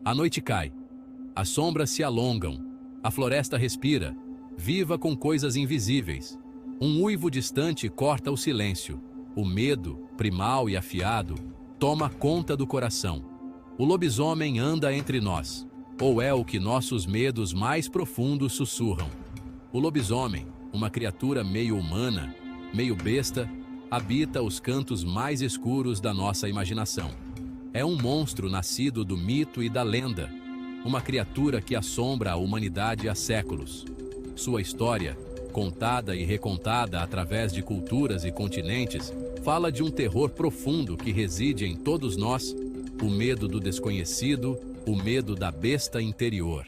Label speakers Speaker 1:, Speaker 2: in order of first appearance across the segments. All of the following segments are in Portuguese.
Speaker 1: A noite cai. As sombras se alongam. A floresta respira, viva com coisas invisíveis. Um uivo distante corta o silêncio. O medo, primal e afiado, toma conta do coração. O lobisomem anda entre nós, ou é o que nossos medos mais profundos sussurram. O lobisomem, uma criatura meio humana, meio besta, habita os cantos mais escuros da nossa imaginação. É um monstro nascido do mito e da lenda, uma criatura que assombra a humanidade há séculos. Sua história, contada e recontada através de culturas e continentes, fala de um terror profundo que reside em todos nós, o medo do desconhecido, o medo da besta interior.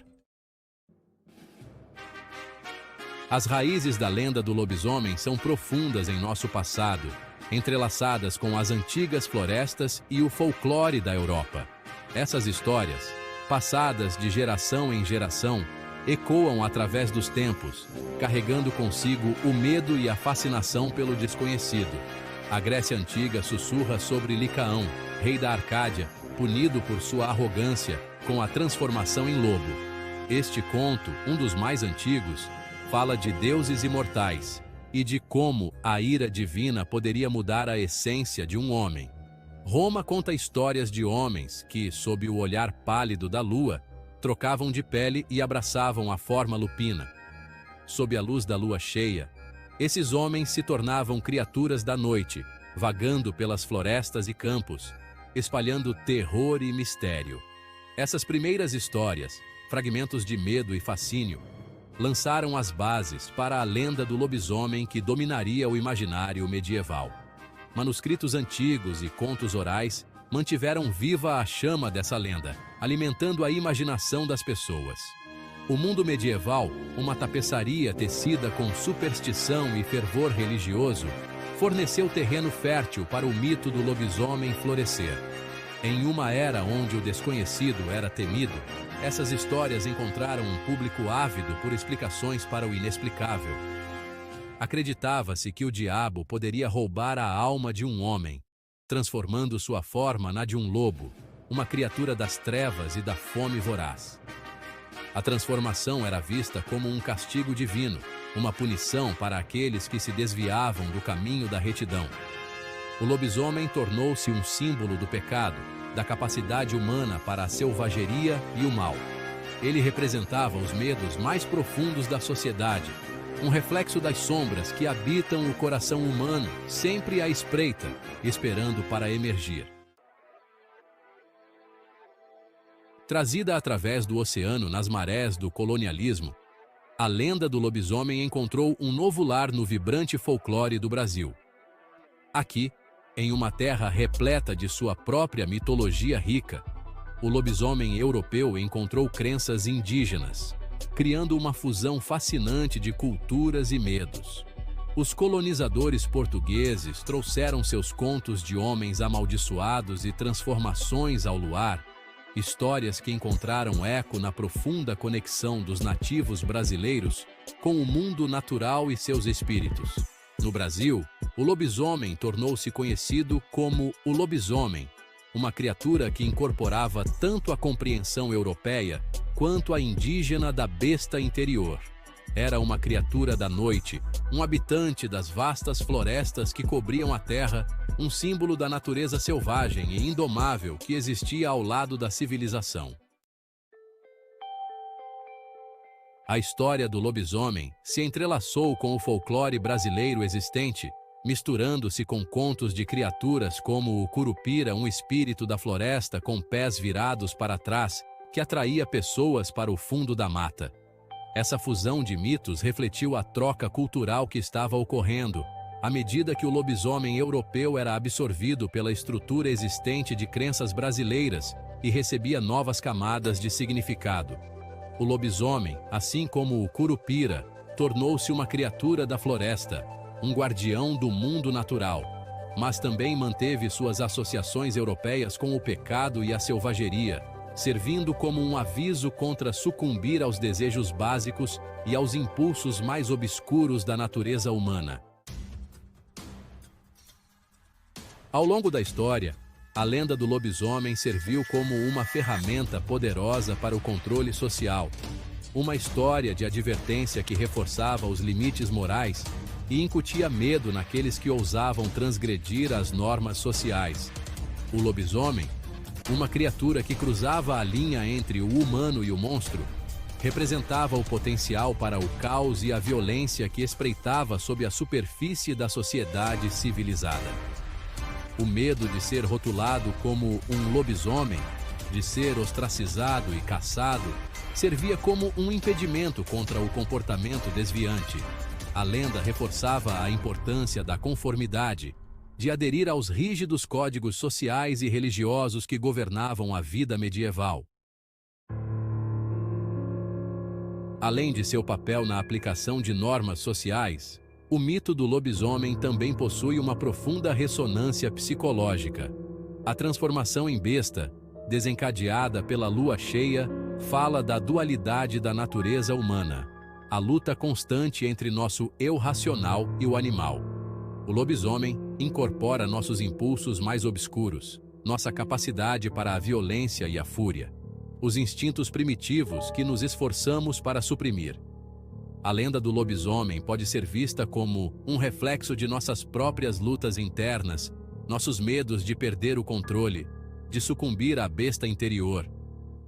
Speaker 1: As raízes da lenda do lobisomem são profundas em nosso passado, entrelaçadas com as antigas florestas e o folclore da Europa. Essas histórias, passadas de geração em geração, ecoam através dos tempos, carregando consigo o medo e a fascinação pelo desconhecido. A Grécia Antiga sussurra sobre Licaão, rei da Arcádia, punido por sua arrogância com a transformação em lobo. Este conto, um dos mais antigos, fala de deuses imortais e de como a ira divina poderia mudar a essência de um homem. Roma conta histórias de homens que, sob o olhar pálido da lua, trocavam de pele e abraçavam a forma lupina. Sob a luz da lua cheia, esses homens se tornavam criaturas da noite, vagando pelas florestas e campos, espalhando terror e mistério. Essas primeiras histórias, fragmentos de medo e fascínio, lançaram as bases para a lenda do lobisomem que dominaria o imaginário medieval. Manuscritos antigos e contos orais mantiveram viva a chama dessa lenda, alimentando a imaginação das pessoas. O mundo medieval, uma tapeçaria tecida com superstição e fervor religioso, forneceu terreno fértil para o mito do lobisomem florescer. Em uma era onde o desconhecido era temido, essas histórias encontraram um público ávido por explicações para o inexplicável. Acreditava-se que o diabo poderia roubar a alma de um homem, transformando sua forma na de um lobo, uma criatura das trevas e da fome voraz. A transformação era vista como um castigo divino, uma punição para aqueles que se desviavam do caminho da retidão. O lobisomem tornou-se um símbolo do pecado, da capacidade humana para a selvageria e o mal. Ele representava os medos mais profundos da sociedade, um reflexo das sombras que habitam o coração humano, sempre à espreita, esperando para emergir. Trazida através do oceano nas marés do colonialismo, a lenda do lobisomem encontrou um novo lar no vibrante folclore do Brasil. Aqui, em uma terra repleta de sua própria mitologia rica, o lobisomem europeu encontrou crenças indígenas, criando uma fusão fascinante de culturas e medos. Os colonizadores portugueses trouxeram seus contos de homens amaldiçoados e transformações ao luar, histórias que encontraram eco na profunda conexão dos nativos brasileiros com o mundo natural e seus espíritos. No Brasil, o lobisomem tornou-se conhecido como o lobisomem, uma criatura que incorporava tanto a compreensão europeia quanto a indígena da besta interior. Era uma criatura da noite, um habitante das vastas florestas que cobriam a terra, um símbolo da natureza selvagem e indomável que existia ao lado da civilização. A história do lobisomem se entrelaçou com o folclore brasileiro existente, misturando-se com contos de criaturas como o curupira, um espírito da floresta com pés virados para trás, que atraía pessoas para o fundo da mata. Essa fusão de mitos refletiu a troca cultural que estava ocorrendo, à medida que o lobisomem europeu era absorvido pela estrutura existente de crenças brasileiras e recebia novas camadas de significado. O lobisomem, assim como o curupira, tornou-se uma criatura da floresta, um guardião do mundo natural, mas também manteve suas associações europeias com o pecado e a selvageria, servindo como um aviso contra sucumbir aos desejos básicos e aos impulsos mais obscuros da natureza humana. Ao longo da história, A lenda do lobisomem serviu como uma ferramenta poderosa para o controle social. Uma história de advertência que reforçava os limites morais e incutia medo naqueles que ousavam transgredir as normas sociais. O lobisomem, uma criatura que cruzava a linha entre o humano e o monstro, representava o potencial para o caos e a violência que espreitava sob a superfície da sociedade civilizada. O medo de ser rotulado como um lobisomem, de ser ostracizado e caçado, servia como um impedimento contra o comportamento desviante. A lenda reforçava a importância da conformidade, de aderir aos rígidos códigos sociais e religiosos que governavam a vida medieval. Além de seu papel na aplicação de normas sociais, o mito do lobisomem também possui uma profunda ressonância psicológica. A transformação em besta, desencadeada pela lua cheia, fala da dualidade da natureza humana, a luta constante entre nosso eu racional e o animal. O lobisomem incorpora nossos impulsos mais obscuros, nossa capacidade para a violência e a fúria, os instintos primitivos que nos esforçamos para suprimir. A lenda do lobisomem pode ser vista como um reflexo de nossas próprias lutas internas, nossos medos de perder o controle, de sucumbir à besta interior.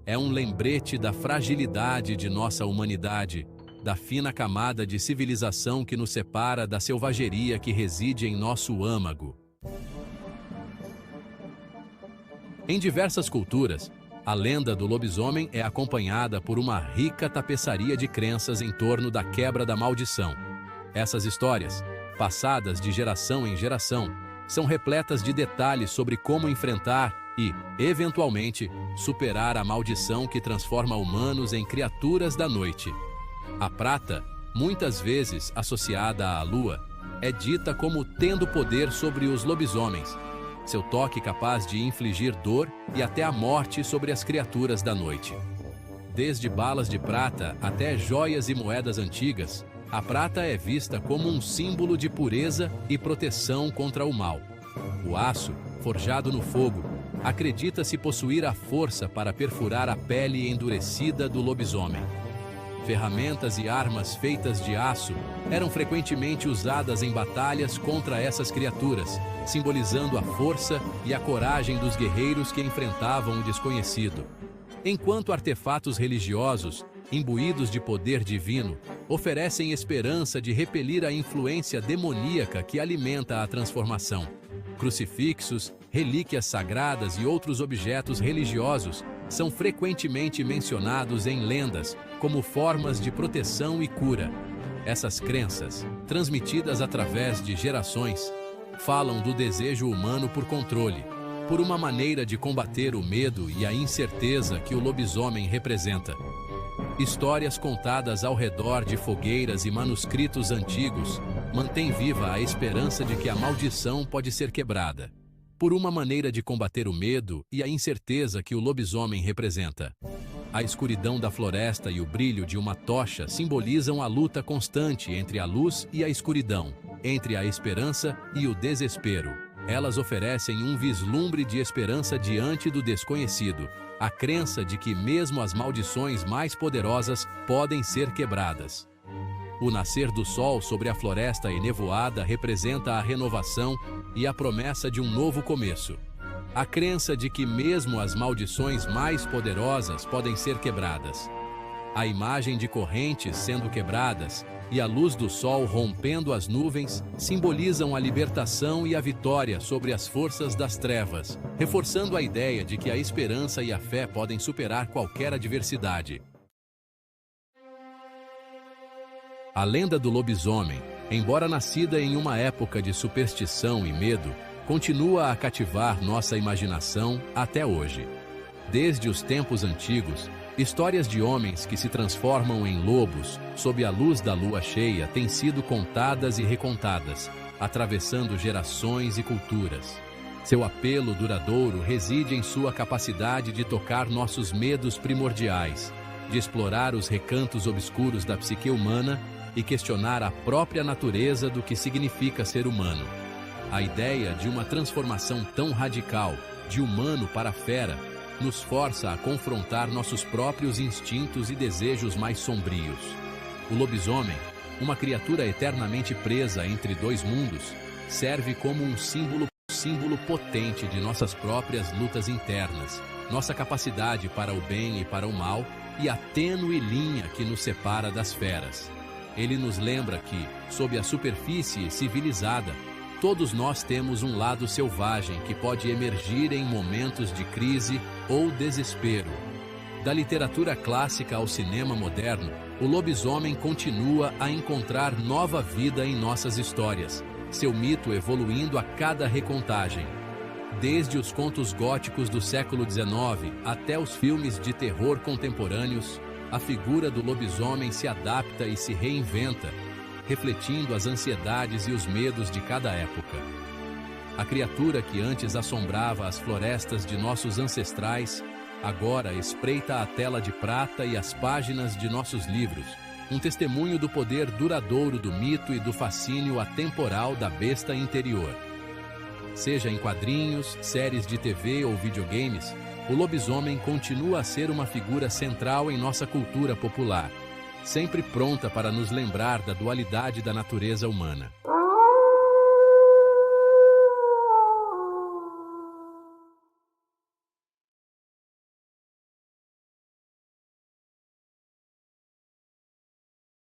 Speaker 1: É um lembrete da fragilidade de nossa humanidade, da fina camada de civilização que nos separa da selvageria que reside em nosso âmago. Em diversas culturas, a lenda do lobisomem é acompanhada por uma rica tapeçaria de crenças em torno da quebra da maldição. Essas histórias, passadas de geração em geração, são repletas de detalhes sobre como enfrentar e, eventualmente, superar a maldição que transforma humanos em criaturas da noite. A prata, muitas vezes associada à lua, é dita como tendo poder sobre os lobisomens, seu toque capaz de infligir dor e até a morte sobre as criaturas da noite. Desde balas de prata até joias e moedas antigas, a prata é vista como um símbolo de pureza e proteção contra o mal. O aço, forjado no fogo, acredita-se possuir a força para perfurar a pele endurecida do lobisomem. Ferramentas e armas feitas de aço eram frequentemente usadas em batalhas contra essas criaturas, simbolizando a força e a coragem dos guerreiros que enfrentavam o desconhecido. Enquanto artefatos religiosos, imbuídos de poder divino, oferecem esperança de repelir a influência demoníaca que alimenta a transformação. Crucifixos, relíquias sagradas e outros objetos religiosos são frequentemente mencionados em lendas como formas de proteção e cura. Essas crenças, transmitidas através de gerações, falam do desejo humano por controle, por uma maneira de combater o medo e a incerteza que o lobisomem representa. Histórias contadas ao redor de fogueiras e manuscritos antigos mantêm viva a esperança de que a maldição pode ser quebrada, por uma maneira de combater o medo e a incerteza que o lobisomem representa. A escuridão da floresta e o brilho de uma tocha simbolizam a luta constante entre a luz e a escuridão, entre a esperança e o desespero. Elas oferecem um vislumbre de esperança diante do desconhecido, a crença de que mesmo as maldições mais poderosas podem ser quebradas. O nascer do sol sobre a floresta enevoada representa a renovação e a promessa de um novo começo. A crença de que mesmo as maldições mais poderosas podem ser quebradas. A imagem de correntes sendo quebradas e a luz do sol rompendo as nuvens simbolizam a libertação e a vitória sobre as forças das trevas, reforçando a ideia de que a esperança e a fé podem superar qualquer adversidade. A lenda do lobisomem, embora nascida em uma época de superstição e medo, continua a cativar nossa imaginação até hoje. Desde os tempos antigos, histórias de homens que se transformam em lobos sob a luz da lua cheia têm sido contadas e recontadas, atravessando gerações e culturas. Seu apelo duradouro reside em sua capacidade de tocar nossos medos primordiais, de explorar os recantos obscuros da psique humana e questionar a própria natureza do que significa ser humano. A ideia de uma transformação tão radical, de humano para fera, nos força a confrontar nossos próprios instintos e desejos mais sombrios. O lobisomem, uma criatura eternamente presa entre dois mundos, serve como um símbolo potente de nossas próprias lutas internas, nossa capacidade para o bem e para o mal e a tênue linha que nos separa das feras. Ele nos lembra que, sob a superfície civilizada, todos nós temos um lado selvagem que pode emergir em momentos de crise ou desespero. Da literatura clássica ao cinema moderno, o lobisomem continua a encontrar nova vida em nossas histórias, seu mito evoluindo a cada recontagem. Desde os contos góticos do século XIX até os filmes de terror contemporâneos, a figura do lobisomem se adapta e se reinventa, refletindo as ansiedades e os medos de cada época. A criatura que antes assombrava as florestas de nossos ancestrais, agora espreita a tela de prata e as páginas de nossos livros, um testemunho do poder duradouro do mito e do fascínio atemporal da besta interior. Seja em quadrinhos, séries de TV ou videogames, o lobisomem continua a ser uma figura central em nossa cultura popular, sempre pronta para nos lembrar da dualidade da natureza humana.